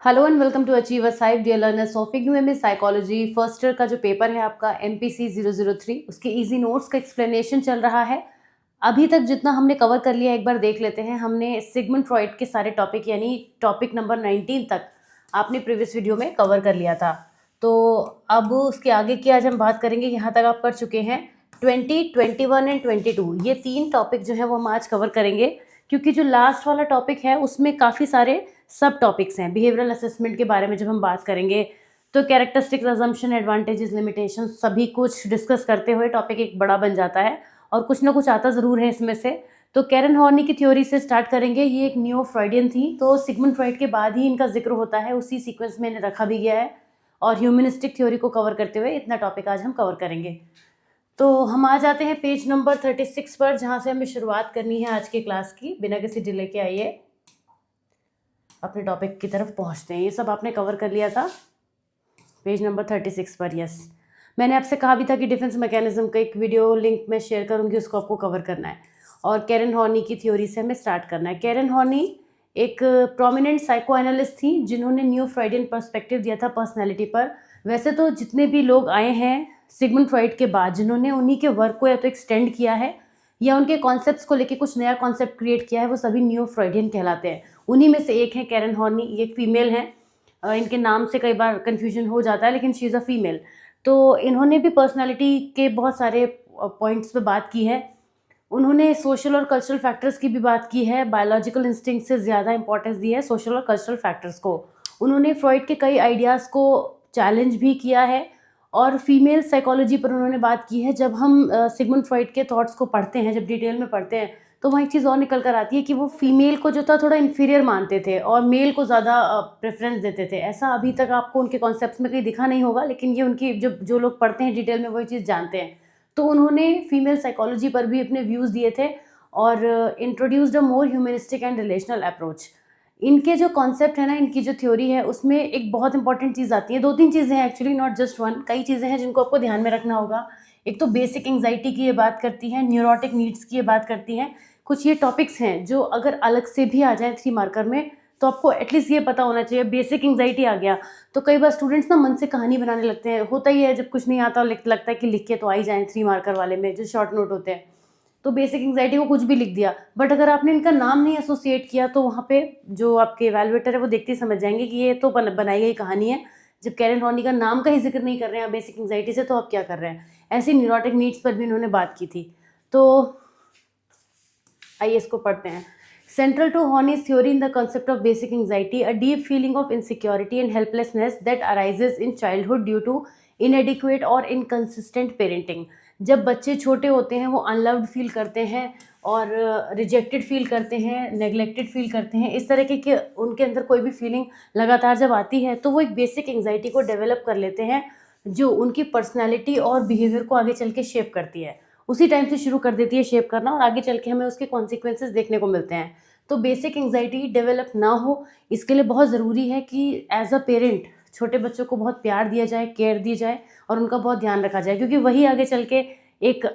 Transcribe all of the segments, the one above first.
Hello and welcome to achiever साइब dear learners of IGNOU psychology first year का जो paper है आपका MPC 003 उसके इजी नोट्स का एक्सप्लेनेशन चल रहा है। अभी तक जितना हमने कवर कर लिया एक बार देख लेते हैं। हमने सिगमंड फ्रॉइड के सारे टॉपिक यानी टॉपिक नंबर 19 तक आपने प्रीवियस वीडियो में कवर कर लिया था। तो अब उसके आगे की आज हम बात करेंगे। यहाँ तक आप कर चुके हैं 20, 21 एंड 22 ये 3 टॉपिक जो है वो हम आज कवर करेंगे, क्योंकि जो लास्ट वाला टॉपिक है उसमें काफ़ी सारे सब टॉपिक्स हैं। बिहेवियरल असेसमेंट के बारे में जब हम बात करेंगे तो कैरेक्टरिस्टिक्स, अजम्पशन, एडवांटेजेस, लिमिटेशन सभी कुछ डिस्कस करते हुए टॉपिक एक बड़ा बन जाता है और कुछ ना कुछ आता ज़रूर है इसमें से। तो कैरन हॉर्नी की थ्योरी से स्टार्ट करेंगे। ये एक नियो फ्रॉइडियन थी, तो सिगमंड फ्रॉइड के बाद ही इनका जिक्र होता है, उसी सीक्वेंस में इन्हें रखा भी गया है। और ह्यूमनिस्टिक थ्योरी को कवर करते हुए इतना टॉपिक आज हम कवर करेंगे। तो हम आ जाते हैं पेज नंबर 36 पर, जहाँ से हमें शुरुआत करनी है आज की क्लास की। बिना किसी डिले के आइए अपने टॉपिक की तरफ पहुंचते हैं। ये सब आपने कवर कर लिया था पेज नंबर 36 पर। यस, मैंने आपसे कहा भी था कि डिफेंस मैकेनिज्म का एक वीडियो लिंक मैं शेयर करूंगी, उसको आपको कवर करना है और कैरन हॉर्नी की थ्योरी से हमें स्टार्ट करना है। कैरन हॉर्नी एक प्रोमिनेंट साइको एनालिस्ट थी जिन्होंने न्यू फ्रॉइडियन पर्सपेक्टिव दिया था पर्सनैलिटी पर। वैसे तो जितने भी लोग आए हैं सिगमंड फ्रॉइड के बाद जिन्होंने उन्हीं के वर्क को या तो एक्सटेंड किया है या उनके कॉन्सेप्ट्स को लेके कुछ नया कॉन्सेप्ट क्रिएट किया है, वो सभी न्यू फ्रॉइडियन कहलाते हैं। उन्हीं में से एक है कैरन हॉर्नी। ये एक फीमेल है, इनके नाम से कई बार कन्फ्यूजन हो जाता है, लेकिन शी इज़ अ फीमेल। तो इन्होंने भी पर्सनालिटी के बहुत सारे पॉइंट्स पे बात की है। उन्होंने सोशल और कल्चरल फैक्टर्स की भी बात की है। बायोलॉजिकल इंस्टिंक्ट से ज़्यादा इंपॉर्टेंस दी है सोशल और कल्चरल फैक्टर्स को। उन्होंने फ्रॉइड के कई आइडियाज़ को चैलेंज भी किया है और फीमेल साइकोलॉजी पर उन्होंने बात की है। जब हम सिगमंड फ्रॉइड के थॉट्स को पढ़ते हैं, जब डिटेल में पढ़ते हैं, तो वहाँ एक चीज़ और निकल कर आती है कि वो फीमेल को जो था थोड़ा इन्फीरियर मानते थे और मेल को ज़्यादा प्रेफरेंस देते थे। ऐसा अभी तक आपको उनके कॉन्सेप्ट्स में कहीं दिखा नहीं होगा, लेकिन ये उनकी जो लोग पढ़ते हैं डिटेल में वही चीज़ जानते हैं। तो उन्होंने फीमेल साइकोलॉजी पर भी अपने व्यूज़ दिए थे और introduced a more humanistic and relational approach. इनके जो कॉन्सेप्ट है ना, इनकी जो थ्योरी है, उसमें एक बहुत इंपॉर्टेंट चीज़ आती है। 2-3 चीज़ें हैं एक्चुअली, नॉट जस्ट वन, कई चीज़ें हैं जिनको आपको ध्यान में रखना होगा। एक तो बेसिक एंग्जाइटी की ये बात करती है, न्यूरोटिक नीड्स की ये बात करती हैं। कुछ ये टॉपिक्स हैं जो अगर अलग से भी आ जाए 3 मार्कर में तो आपको एटलीस्ट ये पता होना चाहिए। बेसिक एंग्जाइटी आ गया तो कई बार स्टूडेंट्स ना मन से कहानी बनाने लगते हैं। होता ही है, जब कुछ नहीं आता लगता है कि लिख के तो आ ही जाएँ 3 मार्कर वाले में जो शॉर्ट नोट होते हैं। तो बेसिक एंग्जाइटी को कुछ भी लिख दिया, बट अगर आपने इनका नाम नहीं एसोसिएट किया तो वहाँ पे जो आपके इवैल्यूएटर है वो देखते ही समझ जाएंगे कि ये तो बनाई गई कहानी है। जब कैरन हॉर्नी का नाम का ही जिक्र नहीं कर रहे हैं बेसिक एंग्जाइटी से, तो आप क्या कर रहे हैं। ऐसी न्यूरोटिक नीड्स पर भी उन्होंने बात की थी। तो आइए इसको पढ़ते हैं। Central to Horney's theory in the concept of basic anxiety, a deep feeling of insecurity and helplessness that arises in childhood due to inadequate or inconsistent parenting. जब बच्चे छोटे होते हैं वो अनलव्ड फील करते हैं और रिजेक्टेड फील करते हैं, नेग्लेक्टेड फील करते हैं। इस तरह के उनके अंदर कोई भी फीलिंग लगातार जब आती है तो वो एक बेसिक एंग्जाइटी को डेवलप कर लेते हैं जो उनकी पर्सनैलिटी और बिहेवियर को आगे चल के शेप करती है। उसी टाइम से शुरू कर देती है शेप करना और आगे चल के हमें उसके कॉन्सिक्वेंसेस देखने को मिलते हैं। तो बेसिक एंग्जाइटी डेवलप ना हो, इसके लिए बहुत ज़रूरी है कि एज अ पेरेंट छोटे बच्चों को बहुत प्यार दिया जाए, केयर दी जाए और उनका बहुत ध्यान रखा जाए, क्योंकि वही आगे चल के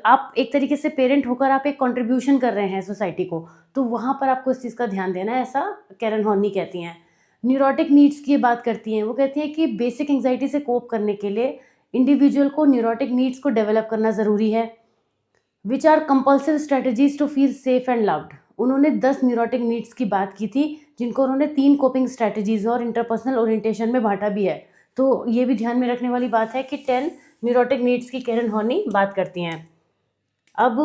आप एक तरीके से पेरेंट होकर आप एक कंट्रीब्यूशन कर रहे हैं सोसाइटी को। तो वहाँ पर आपको इस चीज़ का ध्यान देना है, ऐसा कैरन हॉर्नी कहती हैं। न्यूरोटिक नीड्स की बात करती हैं। वो कहती हैं कि बेसिक एंग्जाइटी से कोप करने के लिए इंडिविजुअल को न्यूरोटिक नीड्स को डेवलप करना ज़रूरी है। Which are compulsive strategies to feel safe and loved. उन्होंने 10 न्यूरोटिक नीड्स की बात की थी जिनको उन्होंने 3 कोपिंग स्ट्रेटजीज और इंटरपर्सनल ओरिएंटेशन में बांटा भी है। तो ये भी ध्यान में रखने वाली बात है कि 10 न्यूरोटिक नीड्स की कैरन हॉर्नी बात करती हैं। अब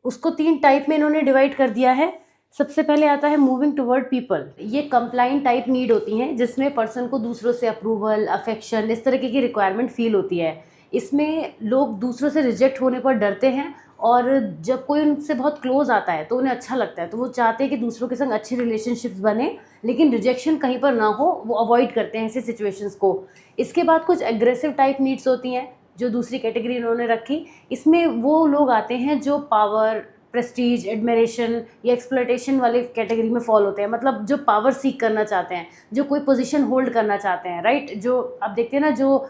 उसको 3 टाइप में इन्होंने डिवाइड कर दिया है। सबसे पहले आता है मूविंग टुवर्ड पीपल। ये कंप्लाइंट टाइप नीड होती हैं जिसमें पर्सन को दूसरों से अप्रूवल, अफेक्शन, इस तरह की रिक्वायरमेंट फील होती है। इसमें लोग दूसरों से रिजेक्ट होने पर डरते हैं और जब कोई उनसे बहुत क्लोज आता है तो उन्हें अच्छा लगता है, तो वो चाहते हैं कि दूसरों के संग अच्छी रिलेशनशिप्स बने, लेकिन रिजेक्शन कहीं पर ना हो, वो अवॉइड करते हैं ऐसे सिचुएशंस को। इसके बाद कुछ एग्रेसिव टाइप नीड्स होती हैं जो दूसरी कैटेगरी इन्होंने रखी। इसमें वो लोग आते हैं जो पावर, प्रेस्टीज, एडमिरेशन या एक्सप्लॉयटेशन वाले कैटेगरी में फॉल होते हैं। मतलब जो पावर सीख करना चाहते हैं, जो कोई पोजीशन होल्ड करना चाहते हैं, राइट। जो आप देखते हैं ना, जो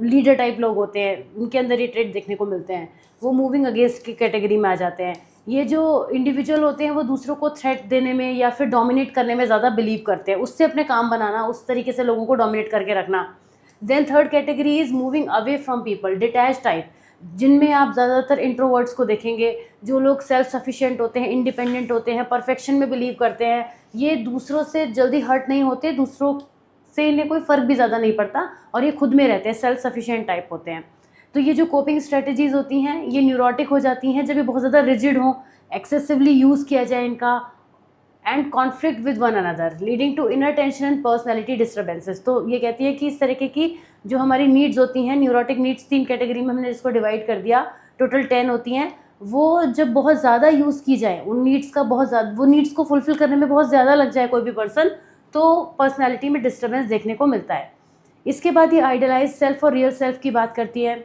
लीडर टाइप लोग होते हैं उनके अंदर ये ट्रेड देखने को मिलते हैं, वो मूविंग अगेंस्ट की कैटेगरी में आ जाते हैं। ये जो इंडिविजुअल होते हैं वो दूसरों को थ्रेट देने में या फिर डोमिनेट करने में ज़्यादा बिलीव करते हैं, उससे अपने काम बनाना, उस तरीके से लोगों को डोमिनेट करके रखना। Then third category is moving away from people, detach type, जिनमें आप ज़्यादातर इंट्रोवर्ट्स को देखेंगे, जो लोग सेल्फ सफिशिएंट होते हैं, इंडिपेंडेंट होते हैं, परफेक्शन में बिलीव करते हैं। ये दूसरों से जल्दी हर्ट नहीं होते, दूसरों से इन्हें कोई फ़र्क भी ज़्यादा नहीं पड़ता, और ये खुद में रहते हैं, सेल्फ सफिशिएंट टाइप होते हैं। तो ये जो कोपिंग स्ट्रेटजीज होती हैं ये न्यूरोटिक हो जाती हैं जब ये बहुत ज़्यादा रिजिड हों, एक्सेसिवली यूज़ किया जाए इनका, and conflict with one another leading to inner tension and personality disturbances. तो ये कहती है कि इस तरीके की जो हमारी नीड्स होती हैं, न्यूरोटिक नीड्स 3 कैटेगरी में हमने इसको डिवाइड कर दिया, टोटल 10 होती हैं, वो जब बहुत ज़्यादा यूज़ की जाए, उन नीड्स का बहुत ज़्यादा, वो नीड्स को फुलफिल करने में बहुत ज़्यादा लग जाए कोई भी पर्सन, तो पर्सनैलिटी में डिस्टर्बेंस देखने को मिलता है। इसके बाद ये आइडियलाइज सेल्फ और रियल सेल्फ की बात करती है।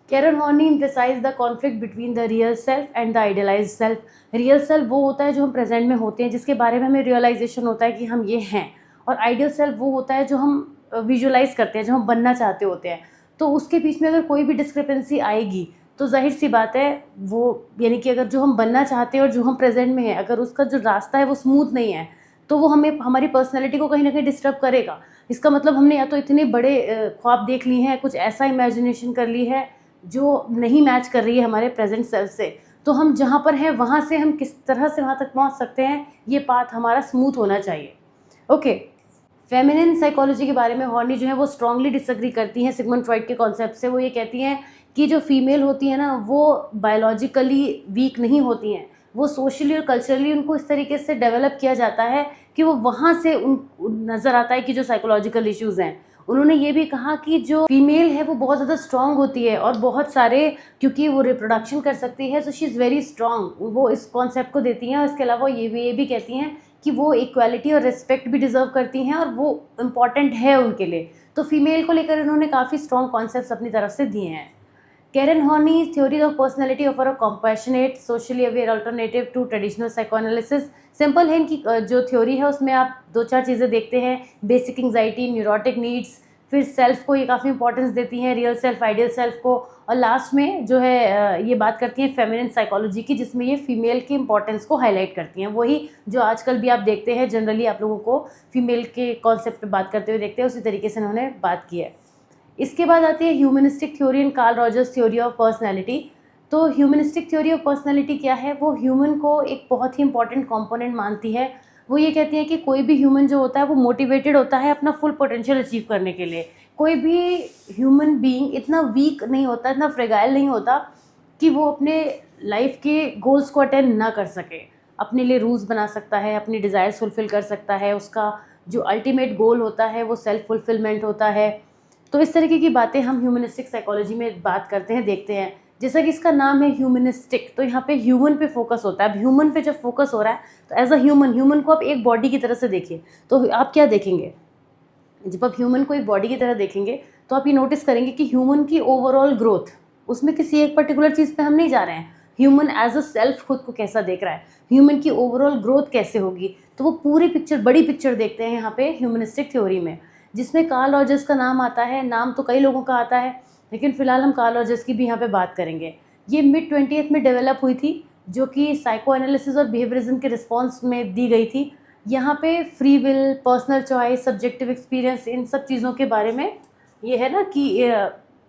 Karen Horney emphasized the conflict between the real self and the idealised self. Real self वो होता है जो हम प्रेजेंट में होते हैं, जिसके बारे में हमें रियलाइजेशन होता है कि हम ये हैं, और आइडियल सेल्फ वो होता है जो हम विजुअलाइज करते हैं, जो हम बनना चाहते होते हैं। तो उसके बीच में अगर कोई भी डिस्क्रिपेंसी आएगी तो जाहिर सी बात है वो, यानी कि अगर जो हम बनना चाहते हैं और जो हम प्रेजेंट में हैं, अगर उसका जो रास्ता है वो स्मूथ नहीं है, तो वो हमें, हमारी पर्सनैलिटी को कहीं ना कहीं डिस्टर्ब करेगा। इसका मतलब हमने या तो इतने बड़े ख्वाब देख लिए हैं, कुछ ऐसा इमेजिनेशन कर ली है जो नहीं मैच कर रही है हमारे प्रेजेंट सेल्फ से, तो हम जहाँ पर हैं वहाँ से हम किस तरह से वहाँ तक पहुँच सकते हैं, ये पाथ हमारा स्मूथ होना चाहिए। ओके, फेमिनिन साइकोलॉजी के बारे में हॉर्नी जो है वो स्ट्रांगली डिसएग्री करती हैं सिगमंड फ्रॉइड के कॉन्सेप्ट से। वो ये कहती हैं कि जो फीमेल होती है ना, वो बायोलॉजिकली वीक नहीं होती हैं, वो सोशली और कल्चरली उनको इस तरीके से डेवलप किया जाता है कि वो वहाँ से उन नज़र आता है कि जो साइकोलॉजिकल इश्यूज़ हैं। उन्होंने ये भी कहा कि जो फीमेल है वो बहुत ज़्यादा स्ट्रांग होती है, और बहुत सारे, क्योंकि वो रिप्रोडक्शन कर सकती है, so she is very strong, वो इस कॉन्सेप्ट को देती हैं। और इसके अलावा ये भी कहती हैं कि वो इक्वालिटी और रिस्पेक्ट भी डिज़र्व करती हैं, और वो इम्पॉर्टेंट है उनके लिए। तो फीमेल को लेकर उन्होंने काफ़ी स्ट्रॉन्ग कॉन्सेप्ट्स अपनी तरफ से दिए हैं। Karen Horney theory of personality offer a compassionate socially aware alternative to traditional psychoanalysis. Simple है इनकी जो थ्योरी है, उसमें आप 2-4 चीज़ें देखते हैं, बेसिक एंग्जाइटी, न्यूरोटिक नीड्स, फिर सेल्फ को ये काफ़ी इंपॉर्टेंस देती हैं, रियल सेल्फ, आइडियल सेल्फ को, और लास्ट में जो है ये बात करती हैं फेमिनिन साइकोलॉजी की, जिसमें ये फीमेल की इंपॉर्टेंस को हाईलाइट करती हैं। वही जो आजकल भी आप देखते हैं, जनरली आप लोगों को फीमेल के कॉन्सेप्ट पे बात करते हुए देखते हैं, उसी तरीके से उन्होंने बात की है। इसके बाद आती है humanistic theory and Karl Rogers theory of personality. तो ह्यूमनिस्टिक थ्योरी ऑफ पर्सनैलिटी क्या है? वो ह्यूमन को एक बहुत ही इंपॉर्टेंट कंपोनेंट मानती है। वो ये कहती है कि कोई भी ह्यूमन जो होता है वो मोटिवेटेड होता है अपना फुल पोटेंशियल अचीव करने के लिए। कोई भी ह्यूमन बीइंग इतना वीक नहीं होता, इतना फ्रेगाइल नहीं होता कि वो अपने लाइफ के गोल्स को अटेंड ना कर सके। अपने लिए रूल्स बना सकता है, अपनी डिज़ायर्स फुलफ़िल कर सकता है, उसका जो अल्टीमेट गोल होता है वो सेल्फ फुलफिलमेंट होता है। तो इस तरीके की बातें हम ह्यूमनिस्टिक साइकोलॉजी में बात करते हैं, देखते हैं। जैसा कि इसका नाम है ह्यूमनिस्टिक, तो यहाँ पे ह्यूमन पे फोकस होता है। अब ह्यूमन पे जब फोकस हो रहा है तो एज अ ह्यूमन को आप एक बॉडी की तरह से देखिए, तो आप क्या देखेंगे? जब आप ह्यूमन को एक बॉडी की तरह देखेंगे तो आप ये नोटिस करेंगे कि ह्यूमन की ओवरऑल ग्रोथ, उसमें किसी एक पर्टिकुलर चीज़ पे हम नहीं जा रहे हैं। ह्यूमन एज अ सेल्फ खुद को कैसा देख रहा है, ह्यूमन की ओवरऑल ग्रोथ कैसे होगी, तो वो पूरी पिक्चर, बड़ी पिक्चर देखते हैं यहाँ पे ह्यूमनिस्टिक थ्योरी में, जिसमें कार्ल रॉजर्स का नाम आता है। नाम तो कई लोगों का आता है, लेकिन फिलहाल हम कार्ल रॉजर्स की भी यहाँ पे बात करेंगे। ये मिड 20th में डेवलप हुई थी, जो कि साइको एनालिसिस और बिहेवियरिज्म के रिस्पॉन्स में दी गई थी। यहाँ पे free will, personal choice, subjective experience, इन सब चीज़ों के बारे में ये है ना कि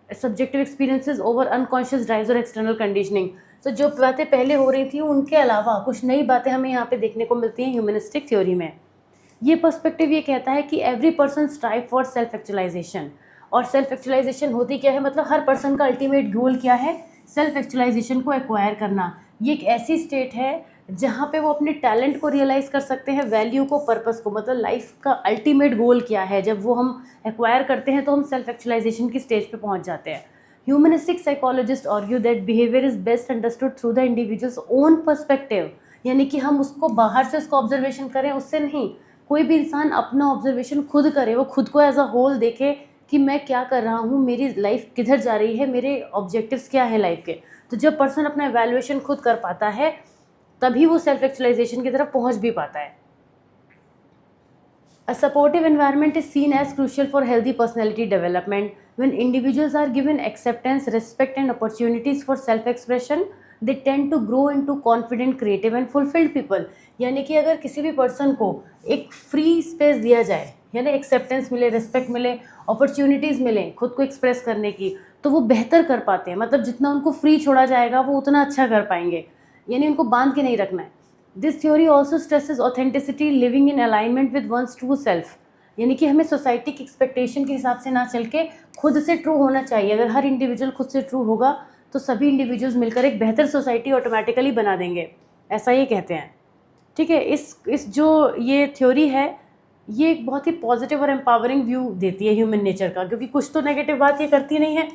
subjective experiences over unconscious drives और एक्सटर्नल कंडीशनिंग। तो जो बातें पहले हो रही थी उनके अलावा कुछ नई बातें हमें यहाँ पे देखने को मिलती हैं ह्यूमनिस्टिक थ्योरी में। ये पर्सपेक्टिव ये कहता है कि every person strive for self actualisation. और सेल्फ एक्चुअलाइजेशन होती क्या है, मतलब हर पर्सन का अल्टीमेट गोल क्या है? सेल्फ एक्चुअलाइजेशन को एक्वायर करना। ये एक ऐसी स्टेट है जहाँ पे वो अपने टैलेंट को रियलाइज़ कर सकते हैं, वैल्यू को, पर्पस को, मतलब लाइफ का अल्टीमेट गोल क्या है। जब वो हम एक्वायर करते हैं तो हम सेल्फ एक्चुअलाइजेशन की स्टेज पे पहुँच जाते हैं। Humanistic psychologist argue that behaviour is best understood through the individuals own perspective, यानी कि हम उसको बाहर से उसको ऑब्जर्वेशन करें, उससे नहीं। कोई भी इंसान अपना ऑब्जर्वेशन खुद करे, वो खुद को एज अ होल देखे कि मैं क्या कर रहा हूँ, मेरी लाइफ किधर जा रही है, मेरे ऑब्जेक्टिव्स क्या है लाइफ के। तो जब पर्सन अपना एवेल्युएशन खुद कर पाता है तभी वो सेल्फ एक्चुअलाइजेशन की तरफ पहुँच भी पाता है। A supportive environment is seen as crucial for healthy personality development. When individuals are given acceptance, respect and opportunities for self-expression, they tend to grow into confident, creative and fulfilled people. यानी कि अगर किसी भी person को एक free space दिया जाए, यानी एक्सेप्टेंस मिले, रिस्पेक्ट मिले, अपॉर्चुनिटीज़ मिले खुद को एक्सप्रेस करने की, तो वो बेहतर कर पाते हैं। मतलब जितना उनको फ्री छोड़ा जाएगा वो उतना अच्छा कर पाएंगे, यानी उनको बांध के नहीं रखना है। This theory also stresses authenticity, living in alignment with one's true self. यानी कि हमें सोसाइटी की एक्सपेक्टेशन के हिसाब से ना चल के खुद से ट्रू होना चाहिए। अगर हर इंडिविजुअल खुद से ट्रू होगा तो सभी इंडिविजुअल्स मिलकर एक बेहतर सोसाइटी ऑटोमेटिकली बना देंगे, ऐसा ये कहते हैं। ठीक है, इस जो ये थ्योरी है ये एक बहुत ही पॉजिटिव और एम्पावरिंग व्यू देती है ह्यूमन नेचर का, क्योंकि कुछ तो नेगेटिव बात ये करती नहीं है,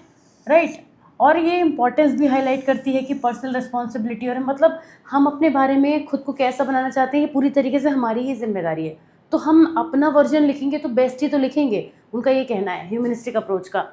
राइट। और ये इंपॉर्टेंस भी हाईलाइट करती है कि पर्सनल रिस्पॉन्सिबिलिटी, और मतलब हम अपने बारे में खुद को कैसा बनाना चाहते हैं ये पूरी तरीके से हमारी ही जिम्मेदारी है। तो हम अपना वर्जन लिखेंगे तो बेस्ट ही तो लिखेंगे, उनका ये कहना है ह्यूमनिस्टिक अप्रोच का।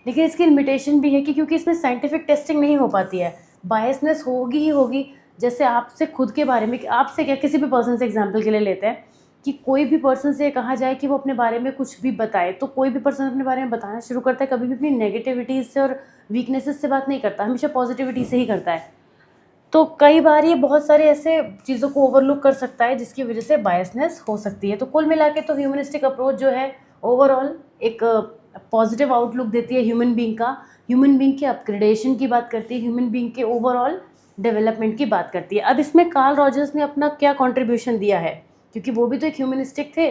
लेकिन इसकी लिमिटेशन भी है कि क्योंकि इसमें साइंटिफिक टेस्टिंग नहीं हो पाती है, बायसनेस होगी ही होगी। जैसे आपसे खुद के बारे में, आपसे क्या, किसी भी पर्सन से एग्जाम्पल के लिए लेते हैं कि कोई भी पर्सन से कहा जाए कि वो अपने बारे में कुछ भी बताए, तो कोई भी पर्सन अपने बारे में बताना शुरू करता है कभी भी अपनी नेगेटिविटीज़ से और वीकनेसेस से बात नहीं करता, हमेशा पॉजिटिविटी से ही करता है। तो कई बार ये बहुत सारे ऐसे चीज़ों को ओवरलुक कर सकता है जिसकी वजह से बायसनेस हो सकती है। तो कुल मिला के तो ह्यूमनिस्टिक अप्रोच जो है ओवरऑल एक पॉजिटिव आउटलुक देती है ह्यूमन बीइंग का, ह्यूमन बीइंग के अपग्रेडेशन की बात करती है, ह्यूमन बीइंग के ओवरऑल डेवलपमेंट की बात करती है। अब इसमें कार्ल रॉजर्स ने अपना क्या कंट्रीब्यूशन दिया है, क्योंकि वो भी तो एक ह्यूमनिस्टिक थे,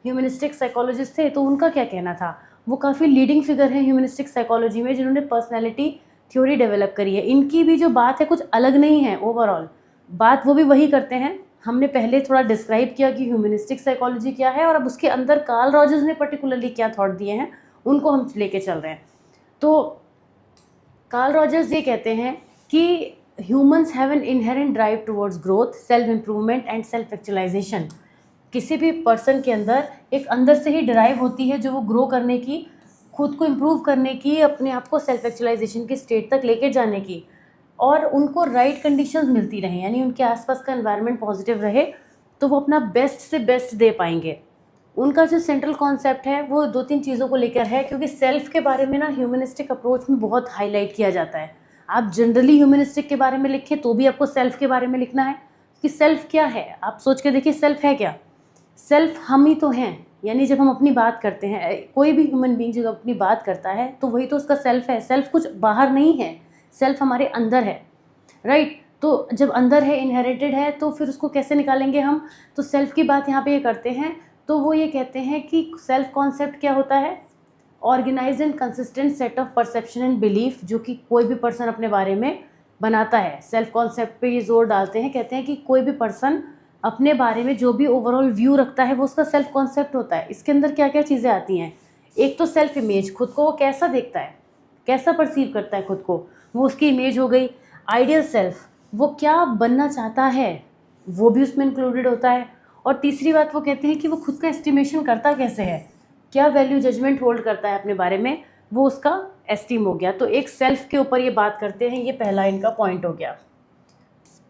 ह्यूमनिस्टिक साइकोलॉजिस्ट थे, तो उनका क्या कहना था। वो काफ़ी लीडिंग फिगर है ह्यूमनिस्टिक साइकोलॉजी में जिन्होंने पर्सनैलिटी थ्योरी डेवलप करी है। इनकी भी जो बात है कुछ अलग नहीं है, ओवरऑल बात वो भी वही करते हैं। हमने पहले थोड़ा डिस्क्राइब किया कि ह्यूमनिस्टिक साइकोलॉजी क्या है, और अब उसके अंदर कार्ल रॉजर्स ने पर्टिकुलरली क्या थॉट दिए हैं उनको हम लेके चल रहे हैं। तो कार्ल रॉजर्स ये कहते हैं कि humans have an inherent drive towards growth, self improvement and self actualisation. किसी भी पर्सन के अंदर एक अंदर से ही ड्राइव होती है जो वो ग्रो करने की, खुद को इम्प्रूव करने की, अपने आप को सेल्फ एक्चुअलाइजेशन की स्टेट तक लेके जाने की, और उनको राइट कंडीशंस मिलती रहें, यानी उनके आसपास का एनवायरनमेंट पॉजिटिव रहे तो वो अपना बेस्ट से बेस्ट दे पाएंगे। उनका जो सेंट्रल कॉन्सेप्ट है वो दो तीन चीज़ों को लेकर है, क्योंकि सेल्फ के बारे में ना ह्यूमनिस्टिक अप्रोच में बहुत हाईलाइट किया जाता है। आप जनरली ह्यूमनिस्टिक के बारे में लिखें तो भी आपको सेल्फ के बारे में लिखना है कि सेल्फ क्या है। आप सोच के देखिए सेल्फ है क्या। सेल्फ हम ही तो हैं, यानी जब हम अपनी बात करते हैं, कोई भी ह्यूमन बीइंग जब अपनी बात करता है तो वही तो उसका सेल्फ है। सेल्फ कुछ बाहर नहीं है, सेल्फ हमारे अंदर है, राइट। तो जब अंदर है, इनहेरिटेड है, तो फिर उसको कैसे निकालेंगे हम। तो सेल्फ की बात यहाँ पे ये करते हैं, तो वो ये कहते हैं कि सेल्फ कॉन्सेप्ट क्या होता है, organise and consistent set of perception and belief जो कि कोई भी पर्सन अपने बारे में बनाता है। सेल्फ कॉन्सेप्ट पे ये जोर डालते हैं, कहते हैं कि कोई भी पर्सन अपने बारे में जो भी ओवरऑल व्यू रखता है वो उसका सेल्फ कॉन्सेप्ट होता है। इसके अंदर क्या क्या चीज़ें आती हैं, एक तो सेल्फ इमेज, खुद को वो कैसा देखता है, कैसा परसीव करता है खुद को, वो उसकी इमेज हो गई। आइडियल सेल्फ, वो क्या बनना चाहता है, वो भी उसमें इंक्लूडेड होता है। और तीसरी बात वो कहते हैं कि वो खुद का एस्टिमेशन करता कैसे है, क्या वैल्यू जजमेंट होल्ड करता है अपने बारे में, वो उसका एस्टीम हो गया। तो एक सेल्फ के ऊपर ये बात करते हैं, ये पहला इनका पॉइंट हो गया,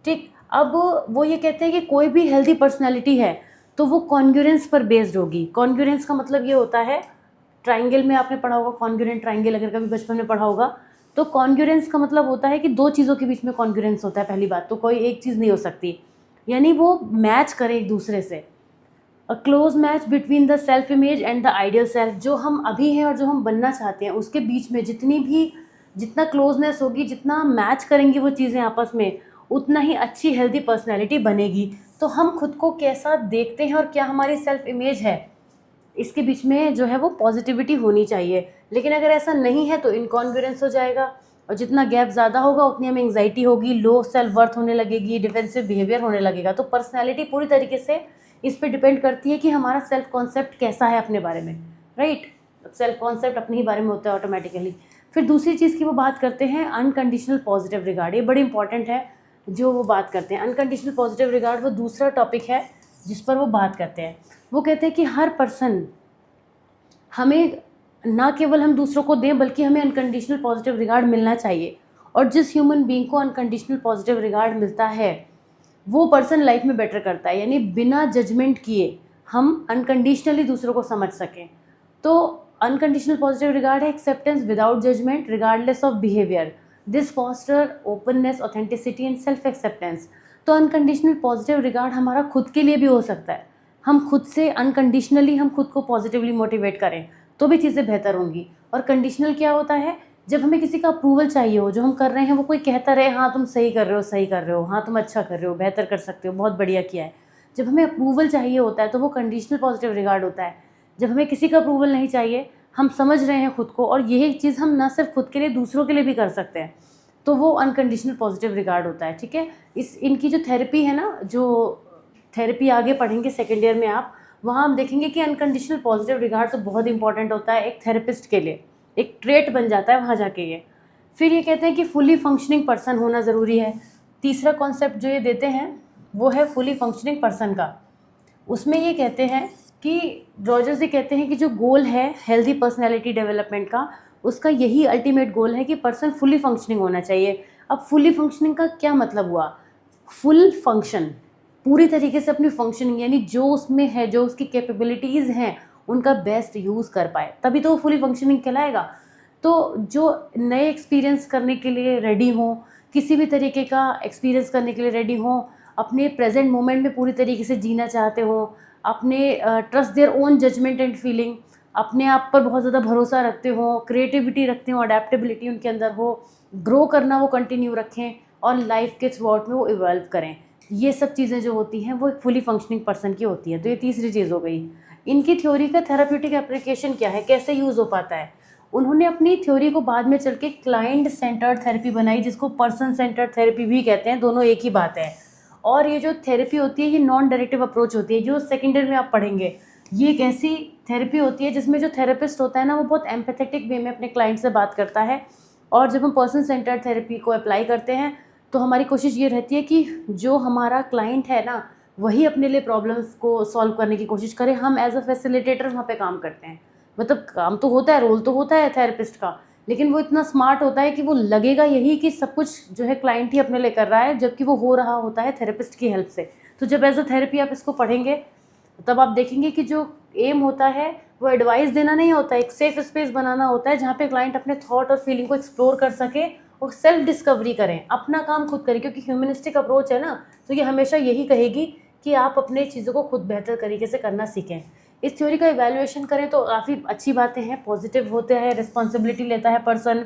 ठीक। अब वो ये कहते हैं कि कोई भी हेल्दी पर्सनैलिटी है तो वो कॉन्ग्रुएंस पर बेस्ड होगी। कॉन्ग्रुएंस का मतलब ये होता है, ट्राइंगल में आपने पढ़ा होगा कॉन्ग्रुएंट ट्राइंगल, अगर कभी बचपन में पढ़ा होगा तो कॉन्ग्रुएंस का मतलब होता है कि दो चीज़ों के बीच में कॉन्ग्रुएंस होता है। पहली बात तो कोई एक चीज़ नहीं हो सकती, यानी वो मैच करे एक दूसरे से। A close match between the self image and the ideal self, जो हम अभी हैं और जो हम बनना चाहते हैं उसके बीच में जितना क्लोजनेस होगी, जितना मैच करेंगी वो चीज़ें आपस में, उतना ही अच्छी हेल्दी पर्सनैलिटी बनेगी। तो हम खुद को कैसा देखते हैं और क्या हमारी सेल्फ इमेज है, इसके बीच में जो है वो पॉजिटिविटी होनी चाहिए। लेकिन अगर ऐसा नहीं है तो इनकॉन्ग्रुएंस हो जाएगा, और जितना गैप ज़्यादा होगा उतनी हमें एंग्जाइटी होगी, लो सेल्फ वर्थ होने लगेगी, डिफेंसिव बिहेवियर होने लगेगा। तो पर्सनैलिटी पूरी तरीके से इस पर डिपेंड करती है कि हमारा सेल्फ कॉन्सेप्ट कैसा है अपने बारे में, राइट। सेल्फ कॉन्सेप्ट अपने ही बारे में होता है ऑटोमेटिकली। फिर दूसरी चीज़ की वो बात करते हैं अनकंडीशनल पॉजिटिव रिगार्ड, ये बड़ी इंपॉर्टेंट है जो वो बात करते हैं। अनकंडीशनल पॉजिटिव रिगार्ड वो दूसरा टॉपिक है जिस पर वो बात करते हैं। वो कहते हैं कि हर पर्सन, हमें ना केवल हम दूसरों को दें बल्कि हमें अनकंडीशनल पॉजिटिव रिगार्ड मिलना चाहिए। और जिस ह्यूमन बीइंग को अनकंडीशनल पॉजिटिव रिगार्ड मिलता है वो पर्सन लाइफ में बेटर करता है, यानी बिना जजमेंट किए हम अनकंडीशनली दूसरों को समझ सकें। तो अनकंडीशनल पॉजिटिव रिगार्ड है acceptance without judgement regardless of behaviour. This foster openness, authenticity and self acceptance. तो अनकंडीशनल पॉजिटिव रिगार्ड हमारा खुद के लिए भी हो सकता है। हम खुद से अनकंडीशनली हम खुद को पॉजिटिवली मोटिवेट करें तो भी चीज़ें बेहतर होंगी। और कंडीशनल क्या होता है, जब हमें किसी का अप्रूवल चाहिए हो, जो हम कर रहे हैं वो कोई कहता रहे हाँ तुम सही कर रहे हो, सही कर रहे हो, हाँ तुम अच्छा कर रहे हो, बेहतर कर सकते हो, बहुत बढ़िया किया है। जब हमें अप्रूवल चाहिए होता है तो वो कंडीशनल पॉजिटिव रिगार्ड होता है। जब हमें किसी का अप्रूवल नहीं चाहिए, हम समझ रहे हैं खुद को, और यही चीज़ हम ना सिर्फ खुद के लिए दूसरों के लिए भी कर सकते हैं, तो वो अनकंडीशनल पॉजिटिव रिगार्ड होता है। ठीक है, इनकी जो थेरेपी है ना, जो थेरेपी आगे पढ़ेंगे सेकेंड ईयर में आप, वहाँ हम देखेंगे कि अनकंडीशनल पॉजिटिव रिगार्ड तो बहुत इंपॉर्टेंट होता है एक थेरेपिस्ट के लिए, एक ट्रेट बन जाता है वहाँ जाके ये। फिर ये कहते हैं कि फुली फंक्शनिंग पर्सन होना ज़रूरी है। तीसरा कॉन्सेप्ट जो ये देते हैं वो है फुली फंक्शनिंग पर्सन का। उसमें ये कहते हैं कि रॉजर्स ये कहते हैं कि जो गोल है हेल्दी पर्सनैलिटी डेवलपमेंट का, उसका यही अल्टीमेट गोल है कि पर्सन फुली फंक्शनिंग होना चाहिए। अब फुली फंक्शनिंग का क्या मतलब हुआ? फुल फंक्शन, पूरी तरीके से अपनी फंक्शनिंग, यानी जो उसमें है, जो उसकी कैपेबिलिटीज़ हैं उनका बेस्ट यूज़ कर पाए, तभी तो वो फुली फंक्शनिंग कहलाएगा। तो जो नए एक्सपीरियंस करने के लिए रेडी हों, किसी भी तरीके का एक्सपीरियंस करने के लिए रेडी हों, अपने प्रेजेंट मोमेंट में पूरी तरीके से जीना चाहते हो, अपने trust their own judgement and feeling, अपने आप पर बहुत ज़्यादा भरोसा रखते हो, क्रिएटिविटी रखते हो, अडेप्टेबिलिटी उनके अंदर हो, ग्रो करना वो कंटिन्यू रखें और लाइफ के थ्रू आउट में वो इवॉल्व करें। ये सब चीज़ें जो होती हैं वो एक फुली फंक्शनिंग पर्सन की होती है। तो ये तीसरी चीज़ हो गई। इनकी थ्योरी का थेराप्यूटिक एप्लीकेशन क्या है, कैसे यूज़ हो पाता है? उन्होंने अपनी थ्योरी को बाद में चल के क्लाइंट सेंटर्ड थेरेपी बनाई, जिसको पर्सन सेंटर्ड थेरेपी भी कहते हैं, दोनों एक ही बात है। और ये जो थेरेपी होती है ये नॉन डायरेक्टिव अप्रोच होती है, जो सेकेंड ईयर में आप पढ़ेंगे। ये एक ऐसी थेरेपी होती है जिसमें जो थेरेपिस्ट होता है ना, वो बहुत एम्पैथेटिक वे में अपने क्लाइंट से बात करता है। और जब हम पर्सन सेंटर्ड थेरेपी को अप्लाई करते हैं तो हमारी कोशिश ये रहती है कि जो हमारा क्लाइंट है ना, वही अपने लिए प्रॉब्लम्स को सॉल्व करने की कोशिश करे। हम एज अ फैसिलिटेटर वहाँ पे काम करते हैं। मतलब काम तो होता है, रोल तो होता है थेरेपिस्ट का, लेकिन वो इतना स्मार्ट होता है कि वो लगेगा यही कि सब कुछ जो है क्लाइंट ही अपने लिए कर रहा है, जबकि वो हो रहा होता है थेरेपिस्ट की हेल्प से। तो जब एज अ थेरेपी आप इसको पढ़ेंगे तब आप देखेंगे कि जो एम होता है वो एडवाइस देना नहीं होता है, एक सेफ स्पेस बनाना होता है जहाँ पे क्लाइंट अपने थॉट और फीलिंग को एक्सप्लोर कर सके और सेल्फ डिस्कवरी करें, अपना काम खुद करें। क्योंकि ह्यूमनिस्टिक अप्रोच है ना, तो ये हमेशा यही कहेगी कि आप अपने चीज़ों को खुद बेहतर तरीके से करना सीखें। इस थ्योरी का इवैल्यूएशन करें तो काफ़ी अच्छी बातें हैं, पॉजिटिव होते हैं, रिस्पॉन्सिबिलिटी लेता है पर्सन,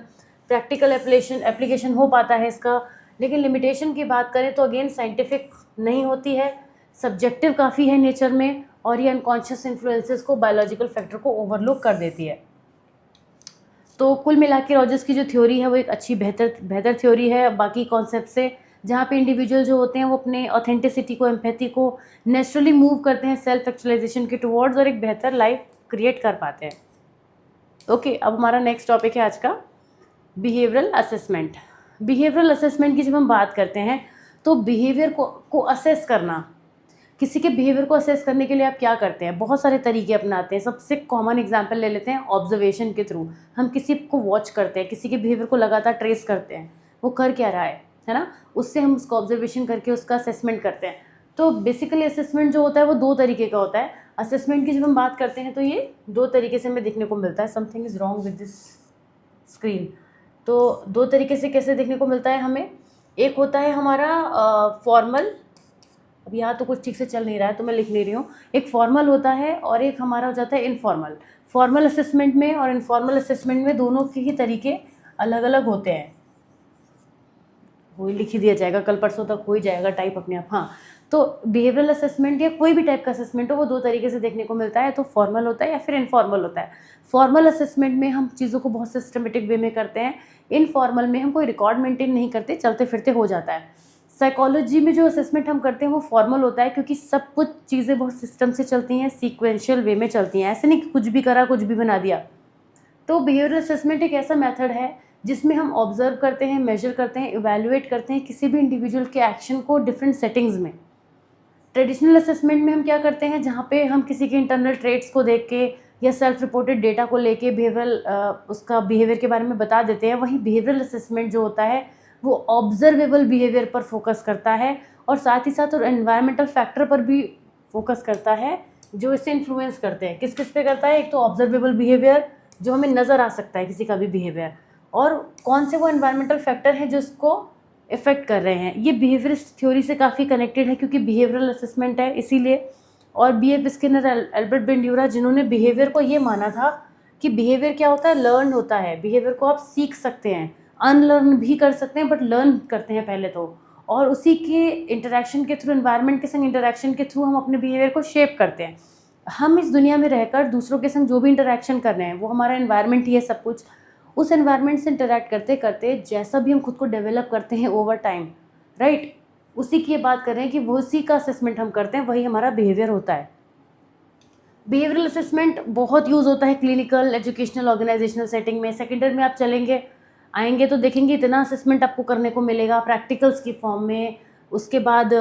प्रैक्टिकल एप्लीकेशन हो पाता है इसका। लेकिन लिमिटेशन की बात करें तो अगेन साइंटिफिक नहीं होती है, सब्जेक्टिव काफ़ी है नेचर में, और ये अनकॉन्शियस इन्फ्लुएंसेस को, बायोलॉजिकल फैक्टर को ओवरलुक कर देती है। तो कुल मिला के रॉजर्स की जो थ्योरी है वो एक अच्छी बेहतर थ्योरी है बाकी कॉन्सेप्ट से, जहाँ पे इंडिविजुअल जो होते हैं वो अपने ऑथेंटिसिटी को, एम्पैथी को नेचुरली मूव करते हैं सेल्फ एक्चुअलाइजेशन के टुवर्ड्स और एक बेहतर लाइफ क्रिएट कर पाते हैं। ओके, अब हमारा नेक्स्ट टॉपिक है आज का बिहेवियरल असेसमेंट। बिहेवियरल असेसमेंट की जब हम बात करते हैं तो बिहेवियर को असेस करना, किसी के बिहेवियर को असेस करने के लिए आप क्या करते हैं? बहुत सारे तरीके अपनाते हैं। सबसे कॉमन एग्जांपल ले लेते हैं ऑब्जर्वेशन के थ्रू। हम किसी को वॉच करते हैं, किसी के बिहेवियर को लगातार ट्रेस करते हैं, वो कर क्या रहा है ना, उससे हम उसको ऑब्जर्वेशन करके उसका असेसमेंट करते हैं। तो बेसिकली असेसमेंट जो होता है वो दो तरीके का होता है। असेसमेंट की जब हम बात करते हैं तो ये दो तरीके से हमें देखने को मिलता है। Something is wrong with this screen. तो दो तरीके से कैसे देखने को मिलता है हमें? एक होता है हमारा फॉर्मल, अब यहाँ तो कुछ ठीक से चल नहीं रहा है तो मैं लिख नहीं रही हूँ। एक फॉर्मल होता है और एक हमारा हो जाता है इनफॉर्मल। फॉर्मल असेसमेंट में और इनफॉर्मल असेसमेंट में दोनों के ही तरीके अलग अलग होते हैं। वो लिख ही दिया जाएगा, कल परसों तक हो ही जाएगा टाइप अपने आप। हाँ, तो बिहेवियरल असेसमेंट या कोई भी टाइप का असेसमेंट हो वो दो तरीके से देखने को मिलता है, तो फॉर्मल होता है या फिर इनफॉर्मल होता है। फॉर्मल असेसमेंट में हम चीज़ों को बहुत सिस्टमेटिक वे में करते हैं। इनफॉर्मल में हम कोई रिकॉर्ड मेंटेन नहीं करते, चलते फिरते हो जाता है। साइकोलॉजी में जो असेसमेंट हम करते हैं वो फॉर्मल होता है, क्योंकि सब कुछ चीज़ें बहुत सिस्टम से चलती हैं, सीक्वेंशियल वे में चलती हैं। ऐसे नहीं कि कुछ भी करा कुछ भी बना दिया। तो बिहेवियरल असेसमेंट एक ऐसा मेथड है जिसमें हम ऑब्जर्व करते हैं, मेजर करते हैं, इवैल्यूएट करते हैं किसी भी इंडिविजुअल के एक्शन को डिफरेंट सेटिंग्स में। ट्रेडिशनल असेसमेंट में हम क्या करते हैं, जहाँ पे हम किसी के इंटरनल ट्रेट्स को देख के या सेल्फ रिपोर्टेड डेटा को लेके उसका बिहेवियर के बारे में बता देते हैं। वहीं बिहेवियरल असेसमेंट जो होता है वो ऑब्जर्वेबल बिहेवियर पर फोकस करता है और साथ ही साथ और एनवायरमेंटल फैक्टर पर भी फोकस करता है जो इसे इन्फ्लुएंस करते हैं। किस किस पे करता है? एक तो ऑब्जर्वेबल बिहेवियर जो हमें नज़र आ सकता है किसी का भी बिहेवियर, और कौन से वो एनवायरमेंटल फैक्टर हैं जो इसको इफ़ेक्ट कर रहे हैं। ये बिहेवियरिस्ट थ्योरी से काफ़ी कनेक्टेड है क्योंकि बिहेवियरल असेसमेंट है इसीलिए। और B.F. स्किनर, एल्बर्ट बेंड्यूरा, जिन्होंने बिहेवियर को ये माना था कि बिहेवियर क्या होता है, लर्न होता है। बिहेवियर को आप सीख सकते हैं, अनलर्न भी कर सकते हैं, बट लर्न करते हैं पहले तो, और उसी के इंटरेक्शन के थ्रू, एनवायरनमेंट के संग इंटरेक्शन के थ्रू हम अपने बिहेवियर को शेप करते हैं। हम इस दुनिया में रहकर दूसरों के संग जो भी इंटरेक्शन कर रहे हैं वो हमारा एनवायरनमेंट ही है सब कुछ। उस एनवायरनमेंट से इंटरेक्ट करते करते जैसा भी हम खुद को डेवलप करते हैं ओवर टाइम, राइट, उसी की ये बात कर रहे हैं कि वो उसी का असेसमेंट हम करते हैं, वही हमारा बिहेवियर होता है। बिहेवियरल असेसमेंट बहुत यूज़ होता है क्लिनिकल, एजुकेशनल, ऑर्गेनाइजेशनल सेटिंग में। सेकेंड ईयर में आप चलेंगे आएंगे तो देखेंगे इतना असेसमेंट आपको करने को मिलेगा प्रैक्टिकल्स की फॉर्म में, उसके बाद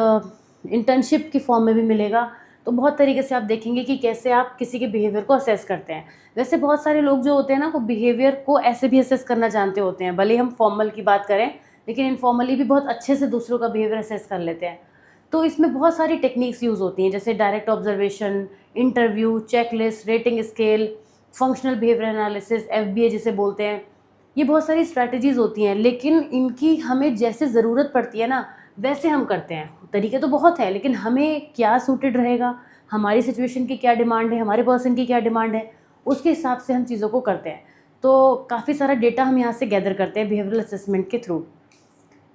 इंटर्नशिप की फॉर्म में भी मिलेगा। तो बहुत तरीके से आप देखेंगे कि कैसे आप किसी के बिहेवियर को असेस करते हैं। वैसे बहुत सारे लोग जो होते हैं ना वो बिहेवियर को ऐसे भी असेस करना जानते होते हैं, भले हम फॉर्मल की बात करें लेकिन इनफॉर्मली भी बहुत अच्छे से दूसरों का बिहेवियर असेस कर लेते हैं। तो इसमें बहुत सारी टेक्निक्स यूज़ होती हैं जैसे direct observation, interview, checklist, rating scale, functional behaviour analysis, FBA जिसे बोलते हैं। ये बहुत सारी स्ट्रैटेजीज़ होती हैं लेकिन इनकी हमें जैसे ज़रूरत पड़ती है ना वैसे हम करते हैं। तरीके तो बहुत हैं लेकिन हमें क्या सूटेड रहेगा, हमारी सिचुएशन की क्या डिमांड है, हमारे पर्सन की क्या डिमांड है, उसके हिसाब से हम चीज़ों को करते हैं। तो काफ़ी सारा डेटा हम यहाँ से गैदर करते हैं बिहेवियरल असेसमेंट के थ्रू।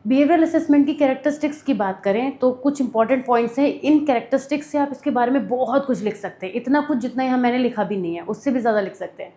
बिहेवियरल असेसमेंट की कैरेक्टरिस्टिक्स की बात करें तो कुछ इंपॉर्टेंट पॉइंट्स हैं। इन कैरेक्टरिस्टिक्स से आप इसके बारे में बहुत कुछ लिख सकते हैं, इतना कुछ जितना यहाँ मैंने लिखा भी नहीं है, उससे भी ज़्यादा लिख सकते हैं।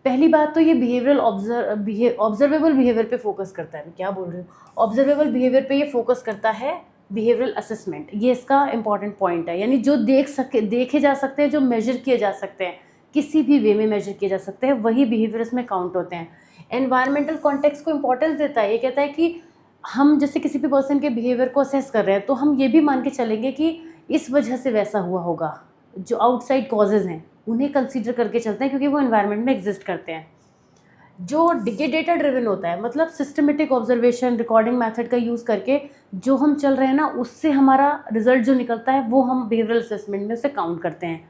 पहली बात तो ये बिहेवियरल ऑब्जर्वेबल बिहेवियर पे फोकस करता है। मैं क्या बोल रही हूँ, ऑब्जर्वेबल बिहेवियर पे ये फोकस करता है बिहेवियरल असेसमेंट। ये इसका इंपॉर्टेंट पॉइंट है, यानी जो देखे जा सकते हैं, जो मेजर किए जा सकते हैं, किसी भी वे में मेजर किए जा सकते हैं, वही बिहेवियर इसमें काउंट होते हैं। एनवायरमेंटल कॉन्टेक्स्ट को इंपॉर्टेंस देता है। ये कहता है कि हम जैसे किसी भी पर्सन के बिहेवियर को असेस कर रहे हैं तो हम ये भी मान के चलेंगे कि इस वजह से वैसा हुआ होगा। जो आउटसाइड कॉजेज़ हैं उन्हें कंसीडर करके चलते हैं क्योंकि वो एनवायरनमेंट में एग्जिस्ट करते हैं। जो डेटा ड्रिवन होता है, मतलब सिस्टमेटिक ऑब्जर्वेशन, रिकॉर्डिंग मेथड का यूज़ करके जो हम चल रहे हैं ना उससे हमारा रिजल्ट जो निकलता है वो हम बिहेवियरल असेसमेंट में उसे काउंट करते हैं।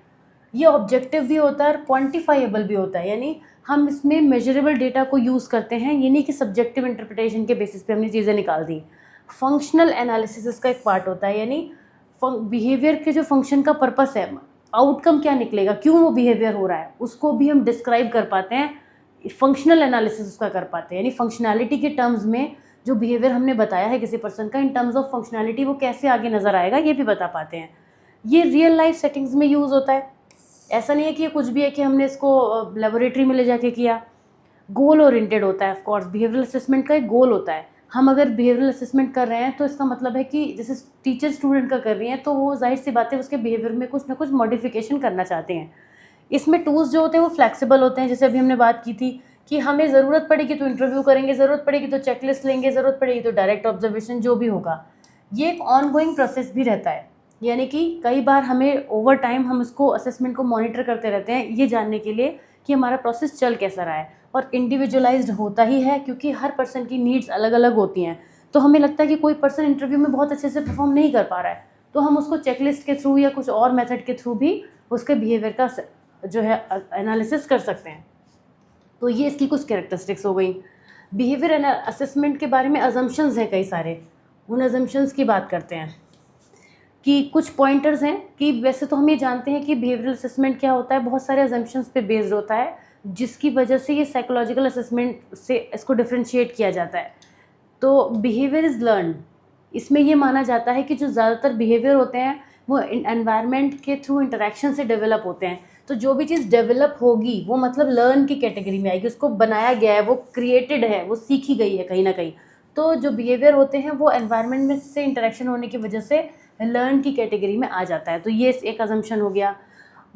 ये ऑब्जेक्टिव भी होता है और क्वान्टिफाइबल भी होता है, यानी हम इसमें मेजरेबल डेटा को यूज़ करते हैं, ये नहीं कि सब्जेक्टिव इंटरप्रिटेशन के बेसिस पे हमने चीज़ें निकाल दी। फंक्शनल एनालिसिस इसका एक पार्ट होता है, यानी बिहेवियर के जो फंक्शन का पर्पस है, आउटकम क्या निकलेगा, क्यों वो बिहेवियर हो रहा है, उसको भी हम डिस्क्राइब कर पाते हैं। फंक्शनल एनालिसिस उसका कर पाते हैं, यानी फंक्शनैलिटी के टर्म्स में जो बिहेवियर हमने बताया है किसी पर्सन का, इन टर्म्स ऑफ फंक्शनैलिटी वो कैसे आगे नज़र आएगा ये भी बता पाते हैं। ये रियल लाइफ सेटिंग्स में यूज़ होता है। ऐसा नहीं है कि ये कुछ भी है कि हमने इसको लेबोरेटरी में ले जाके किया। गोल ओरिएंटेड होता है, ऑफ कोर्स बिहेवियरल असेसमेंट का एक गोल होता है। हम अगर बिहेवियरल असेसमेंट कर रहे हैं तो इसका मतलब है कि जैसे टीचर स्टूडेंट का कर रही हैं तो वो जाहिर सी बात है उसके बिहेवियर में कुछ ना कुछ मॉडिफिकेशन करना चाहते हैं। इसमें टूल्स जो होते हैं वो फ्लेक्सिबल होते हैं, जैसे अभी हमने बात की थी कि हमें ज़रूरत पड़ेगी तो इंटरव्यू करेंगे, ज़रूरत पड़ेगी तो चेकलिस्ट लेंगे, ज़रूरत पड़ेगी तो डायरेक्ट ऑब्जर्वेशन, जो भी होगा। ये एक ऑनगोइंग प्रोसेस भी रहता है, यानी कि कई बार हमें ओवर टाइम हम इसको असेसमेंट को मॉनिटर करते रहते हैं ये जानने के लिए कि हमारा प्रोसेस चल कैसा रहा है। और इंडिविजुअलाइज्ड होता ही है क्योंकि हर पर्सन की नीड्स अलग अलग होती हैं। तो हमें लगता है कि कोई पर्सन इंटरव्यू में बहुत अच्छे से परफॉर्म नहीं कर पा रहा है तो हम उसको चेकलिस्ट के थ्रू या कुछ और मेथड के थ्रू भी उसके बिहेवियर का जो है एनालिसिस कर सकते हैं। तो ये इसकी कुछ कैरेक्टरिस्टिक्स हो गई। बिहेवियर असेसमेंट के बारे में अजम्पशंस हैं कई सारे, उन अजम्पशंस की बात करते हैं कि कुछ पॉइंटर्स हैं कि वैसे तो हम ये जानते हैं कि बिहेवियरल असेसमेंट क्या होता है, बहुत सारे अजम्पशंस पे बेस्ड होता है जिसकी वजह से ये साइकोलॉजिकल असेसमेंट से इसको डिफ्रेंशिएट किया जाता है। तो बिहेवियर इज़ लर्न, इसमें ये माना जाता है कि जो ज़्यादातर बिहेवियर होते हैं वो एनवायरनमेंट के थ्रू इंटरेक्शन से डेवलप होते हैं। तो जो भी चीज़ डेवलप होगी वो मतलब लर्न की कैटेगरी में आएगी, उसको बनाया गया है, वो क्रिएटेड है, वो सीखी गई है कहीं ना कहीं। तो जो बिहेवियर होते हैं वो एनवायरनमेंट में से इंटरेक्शन होने की वजह से लर्न की कैटेगरी में आ जाता है। तो ये एक अजम्पशन हो गया।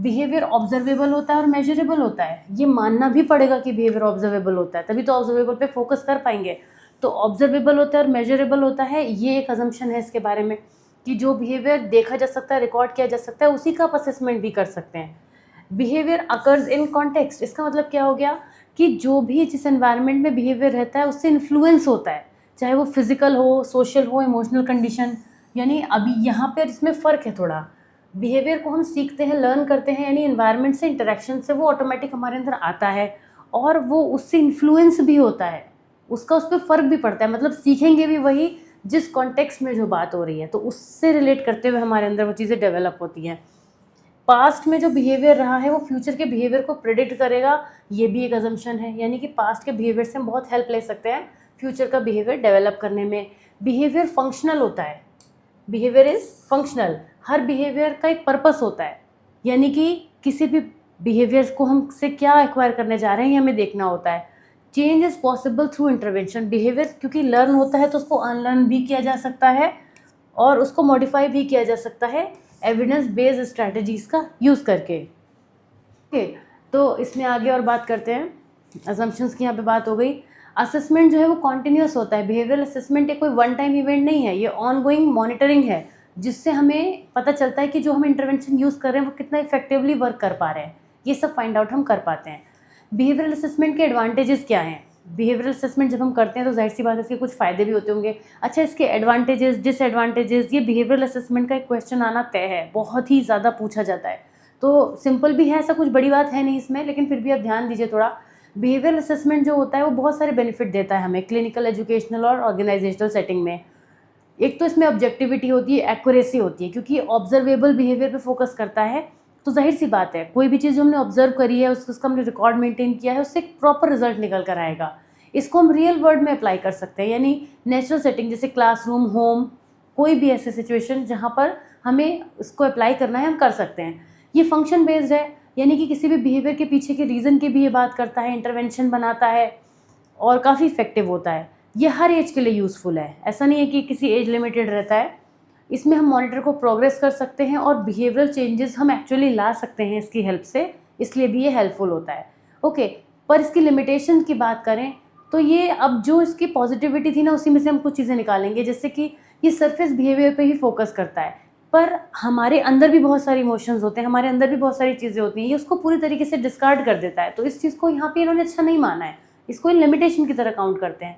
बिहेवियर ऑब्जर्वेबल होता है और मेजरेबल होता है, ये मानना भी पड़ेगा कि बिहेवियर ऑब्जर्वेबल होता है, तभी तो ऑब्जर्वेबल पे फोकस कर पाएंगे। तो ऑब्जर्वेबल होता है और मेजरेबल होता है, ये एक अजम्पशन है इसके बारे में कि जो बिहेवियर देखा जा सकता है, रिकॉर्ड किया जा सकता है, उसी का आप असेसमेंट भी कर सकते हैं। बिहेवियर अकर्स इन कॉन्टेक्स्ट, इसका मतलब क्या हो गया कि जो भी जिस एनवायरनमेंट में बिहेवियर रहता है उससे इन्फ्लुएंस होता है, चाहे वो फिजिकल हो, सोशल हो, इमोशनल कंडीशन। यानी अभी यहाँ पर इसमें फ़र्क है थोड़ा। बिहेवियर को हम सीखते हैं, लर्न करते हैं, यानी इन्वायरमेंट से, इंटरेक्शन से वो ऑटोमेटिक हमारे अंदर आता है और वो उससे इन्फ्लुएंस भी होता है। उसका उस पर फ़र्क भी पड़ता है, मतलब सीखेंगे भी वही जिस कॉन्टेक्स्ट में जो बात हो रही है, तो उससे रिलेट करते हुए हमारे अंदर वो चीज़ें डेवलप होती हैं। पास्ट में जो बिहेवियर रहा है वो फ्यूचर के बिहेवियर को प्रिडिक्ट करेगा, ये भी एक अजम्पशन है, यानी कि पास्ट के बिहेवियर से हम बहुत हेल्प ले सकते हैं फ्यूचर का बिहेवियर डेवलप करने में। बिहेवियर फंक्शनल होता है, behaviour is functional, her behaviour का एक पर्पस होता है, यानी कि किसी भी बिहेवियर्स को हम से क्या एक्वायर करने जा रहे हैं ये हमें देखना होता है। Change is possible through intervention, behaviour क्योंकि लर्न होता है तो उसको अनलर्न भी किया जा सकता है और उसको मॉडिफाई भी किया जा सकता है एविडेंस बेस्ड स्ट्रैटेजीज़ का यूज़ करके। ओके, तो इसमें आगे और बात करते हैं। असम्पशंस की यहाँ पे बात हो गई। असेसमेंट जो है वो कॉन्टिन्यूस होता है, बिहेवियरल असेसमेंट एक कोई वन टाइम इवेंट नहीं है, ये ऑनगोइंग मॉनिटरिंग है, जिससे हमें पता चलता है कि जो हम इंटरवेंशन यूज़ कर रहे हैं वो कितना इफेक्टिवली वर्क कर पा रहे हैं, ये सब फाइंड आउट हम कर पाते हैं। बिहेवियरल असेसमेंट के एडवांटेजेस क्या हैं? बिहेवियरल असेसमेंट जब हम करते हैं तो जाहिर सी बात है इसके कुछ फ़ायदे भी होते होंगे। अच्छा, इसके एडवांटेजेस डिसएडवांटेजेस, ये बिहेवियरल असेसमेंट का एक क्वेश्चन आना तय है, बहुत ही ज़्यादा पूछा जाता है। तो सिंपल भी है, ऐसा कुछ बड़ी बात है नहीं इसमें, लेकिन फिर भी आप ध्यान दीजिए थोड़ा। बिहेवियरल असेसमेंट जो होता है वो बहुत सारे बेनिफिट देता है हमें क्लिनिकल, एजुकेशनल और ऑर्गेनाइजेशनल सेटिंग में। एक तो इसमें ऑब्जेक्टिविटी होती है, एक्यूरेसी होती है, क्योंकि ऑब्जर्वेबल बिहेवियर पे फोकस करता है, तो जाहिर सी बात है कोई भी चीज़ जो हमने ऑब्जर्व करी है उसका हमने रिकॉर्ड मेंटेन किया है, उससे एक प्रॉपर रिजल्ट निकल कर आएगा। इसको हम रियल वर्ल्ड में अप्लाई कर सकते हैं, यानी नेचुरल सेटिंग जैसे क्लासरूम, होम, कोई भी ऐसे सिचुएशन जहाँ पर हमें इसको अप्लाई करना है हम कर सकते हैं। ये फंक्शन बेस्ड है, यानी कि किसी भी बिहेवियर के पीछे के रीज़न की भी ये बात करता है, इंटरवेंशन बनाता है और काफ़ी इफेक्टिव होता है। ये हर एज के लिए यूज़फुल है, ऐसा नहीं है कि किसी एज लिमिटेड रहता है। इसमें हम मॉनिटर को प्रोग्रेस कर सकते हैं और बिहेवियरल चेंजेस हम एक्चुअली ला सकते हैं इसकी हेल्प से, इसलिए भी ये हेल्पफुल होता है। ओके, पर इसकी लिमिटेशन की बात करें तो ये अब जो इसकी पॉजिटिविटी थी ना उसी में से हम कुछ चीज़ें निकालेंगे, जैसे कि ये सरफेस बिहेवियर पे ही फोकस करता है, पर हमारे अंदर भी बहुत सारे इमोशंस होते हैं, हमारे अंदर भी बहुत सारी चीज़ें होती हैं, ये उसको पूरी तरीके से डिस्कार्ड कर देता है। तो इस चीज़ को यहाँ पे इन्होंने अच्छा नहीं माना है, इसको लिमिटेशन की तरह काउंट करते हैं।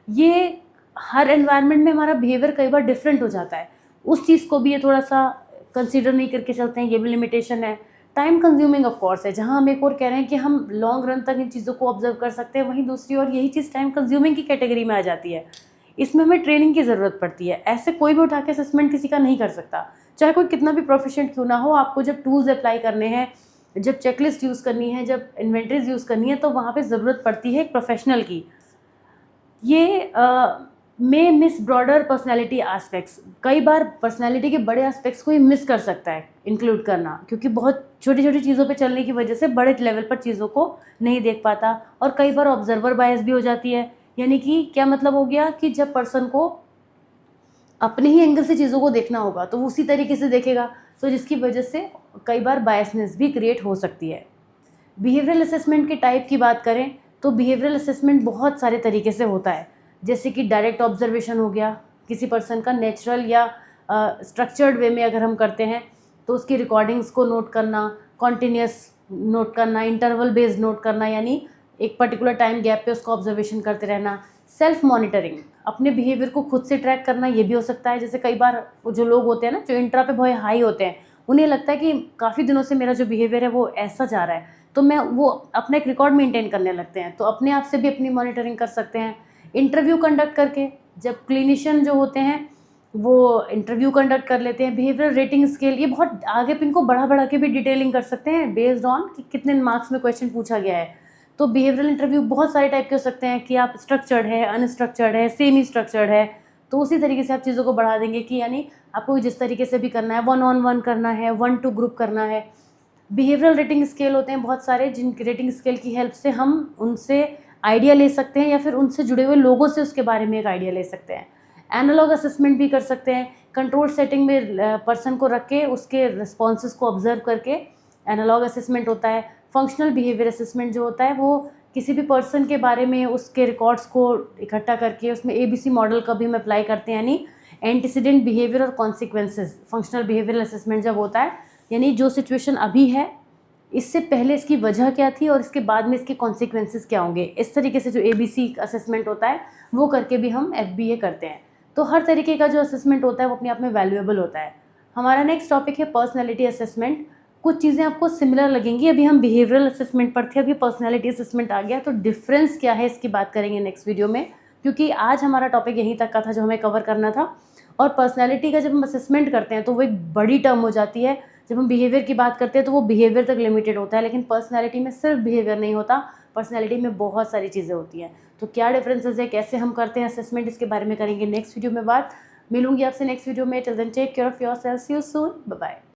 ये हर एनवायरनमेंट में हमारा बिहेवियर कई बार डिफरेंट हो जाता है, उस चीज़ को भी ये थोड़ा सा कंसीडर नहीं करके चलते हैं, ये भी लिमिटेशन है। टाइम कंज्यूमिंग ऑफ कोर्स है, जहाँ हम एक और कह रहे हैं कि हम लॉन्ग रन तक इन चीज़ों को ऑब्जर्व कर सकते हैं, वहीं दूसरी ओर यही चीज़ टाइम कंज्यूमिंग की कैटेगरी में आ जाती है। इसमें हमें ट्रेनिंग की ज़रूरत पड़ती है, ऐसे कोई भी उठा के असेसमेंट किसी का नहीं कर सकता, चाहे कोई कितना भी प्रोफिशिएंट क्यों ना हो। आपको जब टूल्स अप्लाई करने हैं, जब चेकलिस्ट यूज़ करनी है, जब इन्वेंट्रीज यूज़ करनी है, तो वहाँ पर ज़रूरत पड़ती है एक प्रोफेशनल की। ये में मिस ब्रॉडर पर्सनैलिटी एस्पेक्ट्स, कई बार पर्सनैलिटी के बड़े एस्पेक्ट्स को ही मिस कर सकता है इंक्लूड करना, क्योंकि बहुत छोटी छोटी चीज़ों पे चलने की वजह से बड़े लेवल पर चीज़ों को नहीं देख पाता। और कई बार ऑब्जर्वर बायस भी हो जाती है, यानी कि क्या मतलब हो गया कि जब पर्सन को अपने ही एंगल से चीज़ों को देखना होगा तो वो उसी तरीके से देखेगा, तो जिसकी वजह से कई बार बायसनेस भी क्रिएट हो सकती है। बिहेवियरल असेसमेंट के टाइप की बात करें तो बिहेवियरल असेसमेंट बहुत सारे तरीके से होता है, जैसे कि डायरेक्ट ऑब्जर्वेशन हो गया, किसी पर्सन का नेचुरल या स्ट्रक्चर्ड वे में अगर हम करते हैं तो उसकी रिकॉर्डिंग्स को नोट करना, कॉन्टिन्यूस नोट करना, इंटरवल बेस्ड नोट करना, यानी एक पर्टिकुलर टाइम गैप पे उसका ऑब्जर्वेशन करते रहना। सेल्फ मॉनिटरिंग, अपने बिहेवियर को खुद से ट्रैक करना, ये भी हो सकता है। जैसे कई बार जो लोग होते हैं ना जो इंट्रा पे बहुत हाई होते हैं, उन्हें लगता है कि काफ़ी दिनों से मेरा जो बिहेवियर है वो ऐसा जा रहा है, तो मैं वो अपना एक रिकॉर्ड मेंटेन करने लगते हैं, तो अपने आप से भी अपनी मॉनिटरिंग कर सकते हैं। इंटरव्यू कंडक्ट करके, जब क्लिनिशियन जो होते हैं वो इंटरव्यू कंडक्ट कर लेते हैं। बिहेवियर रेटिंग स्केल, ये बहुत आगे इनको बढ़ा के भी डिटेलिंग कर सकते हैं बेस्ड ऑन कि कितने मार्क्स में क्वेश्चन पूछा गया है। तो बिहेवियरल इंटरव्यू बहुत सारे टाइप के हो सकते हैं कि आप स्ट्रक्चर्ड है, अनस्ट्रक्चर्ड है, सेमी स्ट्रक्चर्ड है, तो उसी तरीके से आप चीज़ों को बढ़ा देंगे कि यानी आपको जिस तरीके से भी करना है, 1-on-1 करना है, 1-to ग्रुप करना है। बिहेवियरल रेटिंग स्केल होते हैं बहुत सारे, जिन रेटिंग स्केल की हेल्प से हम उनसे आइडिया ले सकते हैं या फिर उनसे जुड़े हुए लोगों से उसके बारे में एक आइडिया ले सकते हैं। एनालॉग असेसमेंट भी कर सकते हैं, कंट्रोल सेटिंग में पर्सन को रख के उसके रिस्पॉन्सेज को ऑब्जर्व करके एनालॉग असेसमेंट होता है। फंक्शनल बिहेवियर असेसमेंट जो होता है वो किसी भी पर्सन के बारे में उसके रिकॉर्ड्स को इकट्ठा करके उसमें ABC मॉडल का भी हम अप्लाई करते हैं, यानी एंटीसीडेंट बिहेवियर और कॉन्सिक्वेंसेज। फंक्शनल बिहेवियरल असेसमेंट जब होता है, यानी जो सिचुएशन अभी है इससे पहले इसकी वजह क्या थी और इसके बाद में इसके कॉन्सिक्वेंसेज क्या होंगे, इस तरीके से जो ABC असेसमेंट होता है वो करके भी हम FBA करते हैं। तो हर तरीके का जो असेसमेंट होता है वो अपने आप में वैल्यूएबल होता है। हमारा नेक्स्ट टॉपिक है पर्सनैलिटी असेसमेंट। कुछ चीज़ें आपको सिमिलर लगेंगी। अभी हम बिहेवियरल असेसमेंट पर थे, अभी पर्सनैलिटी असेसमेंट आ गया, तो डिफरेंस क्या है इसकी बात करेंगे नेक्स्ट वीडियो में, क्योंकि आज हमारा टॉपिक यहीं तक का था जो हमें कवर करना था। और पर्सनैलिटी का जब हम असेसमेंट करते हैं तो वो एक बड़ी टर्म हो जाती है। जब हम बिहेवियर की बात करते हैं तो वो बिहेवियर तक लिमिटेड होता है, लेकिन पर्सनैलिटी में सिर्फ बिहेवियर नहीं होता, पर्सनैलिटी में बहुत सारी चीज़ें होती हैं। तो क्या डिफरेंसेस है, कैसे हम करते हैं असेसमेंट, इसके बारे में करेंगे नेक्स्ट वीडियो में बात। मिलूंगी आपसे नेक्स्ट वीडियो में। Till then take care of yourself, see you soon, bye bye.